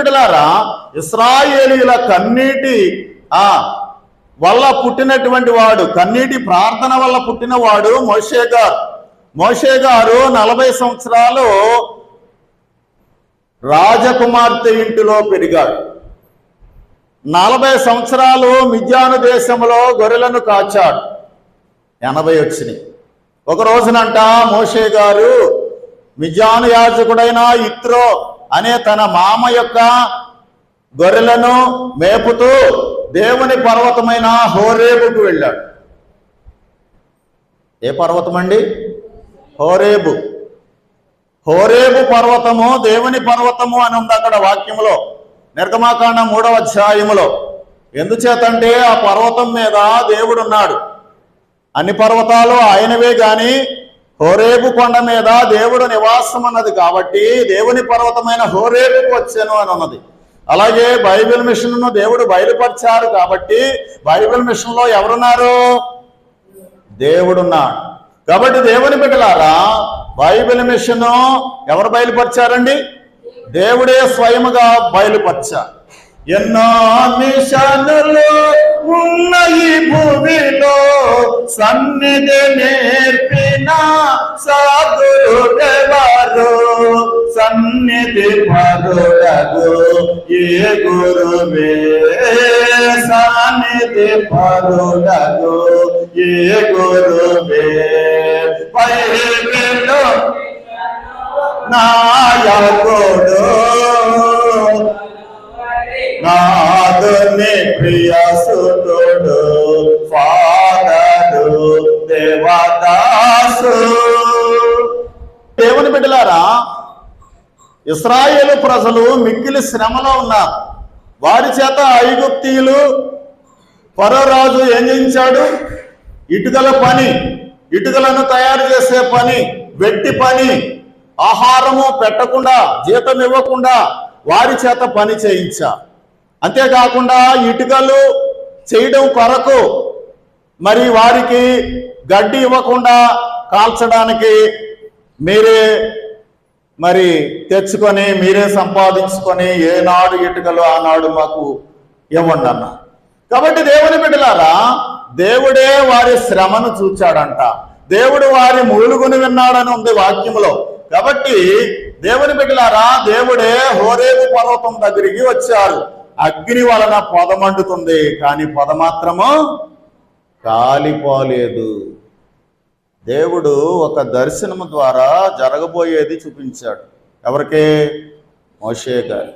బిడ్డలారా, ఇశ్రాయేలీయుల కన్నీటి వల్ల పుట్టినటువంటి వాడు, కన్నీటి ప్రార్థన వల్ల పుట్టినవాడు మోషే గారు. మోషే గారు 40 సంవత్సరాలు రాజకుమార్తె ఇంటిలో పెరిగాడు. 40 సంవత్సరాలు మిద్యాను దేశంలో గొర్రెలను కాచాడు. 80 వచ్చినాయి. ఒక రోజునంట మోషే గారు మిద్యాను యాజకుడైన ఇత్రో అనే తన మామ యొక్క గొర్రెలను మేపుతూ దేవుని పర్వతమైన హోరేబుకు వెళ్ళాడు. ఏ పర్వతం అండి? హోరేబు. హోరేబు పర్వతము దేవుని పర్వతము అని ఉంది అక్కడ వాక్యంలో, నిర్గమాకాండం 3వ అధ్యాయములో. ఎందుచేతంటే ఆ పర్వతం మీద దేవుడు ఉన్నాడు. అన్ని పర్వతాలు ఆయనవే గాని హోరేబు కొండ మీద దేవుడు నివాసం అన్నది కాబట్టి దేవుని పర్వతమైన హోరేబుకు వచ్చాను అని ఉన్నది. అలాగే బైబిల్ మిషన్ను దేవుడు బయలుపరిచారు కాబట్టి బైబిల్ మిషన్లో ఎవరున్నారు? దేవుడున్నాడు. కాబట్టి దేవుని బిడ్డలారా, బైబిల్ మిషన్ ఎవరు బయలుపరిచారండి? దేవుడే స్వయముగా బయలుపరిచారు. ఎన్నో మిషనులు ఉన్న ఈ భూమిలో సన్నిధి నేర్పిన సాధుడెవరు? సన్నిధి పరుడగు ఏ గురువే, సన్నిధి పరుడగు ఏ గురువే. బైబిలు నాయకుడు నాదుని ప్రియసుతుడు ఫాదరు దేవదాసు. దేవుని బిడ్డలారా, ఇశ్రాయేలు ప్రజలు మిక్కిలి శ్రమలో ఉన్నారు. వారి చేత ఐగుప్తీయులు ఫరో రాజు ఏం చేయించాడు? ఇటుకల పని, ఇటుకలను తయారు చేసే పని, వెట్టి పని, ఆహారము పెట్టకుండా, జీతం ఇవ్వకుండా వారి చేత పని చేయించా. అంతేకాకుండా ఇటుకలు చేయడం కొరకు మరి వారికి గడ్డి ఇవ్వకుండా కాల్చడానికి మీరే మరి తెచ్చుకొని మీరే సంపాదించుకొని ఏనాడు ఇటుకలు ఆనాడు మాకు ఇవ్వండి అన్న. కాబట్టి దేవుని బిడ్డలారా, దేవుడే వారి శ్రమను చూచాడంట. దేవుడు వారి మూలుగుని విన్నాడని ఉంది వాక్యంలో. కాబట్టి దేవుని బిడ్డలారా, దేవుడే హోరేబు పర్వతం దగ్గరికి వచ్చారు. అగ్ని వలన పొద మండుతుంది, కానీ పొద మాత్రము కాలిపోలేదు. దేవుడు ఒక దర్శనము ద్వారా జరగబోయేది చూపించాడు. ఎవరికి? మోషే గారు.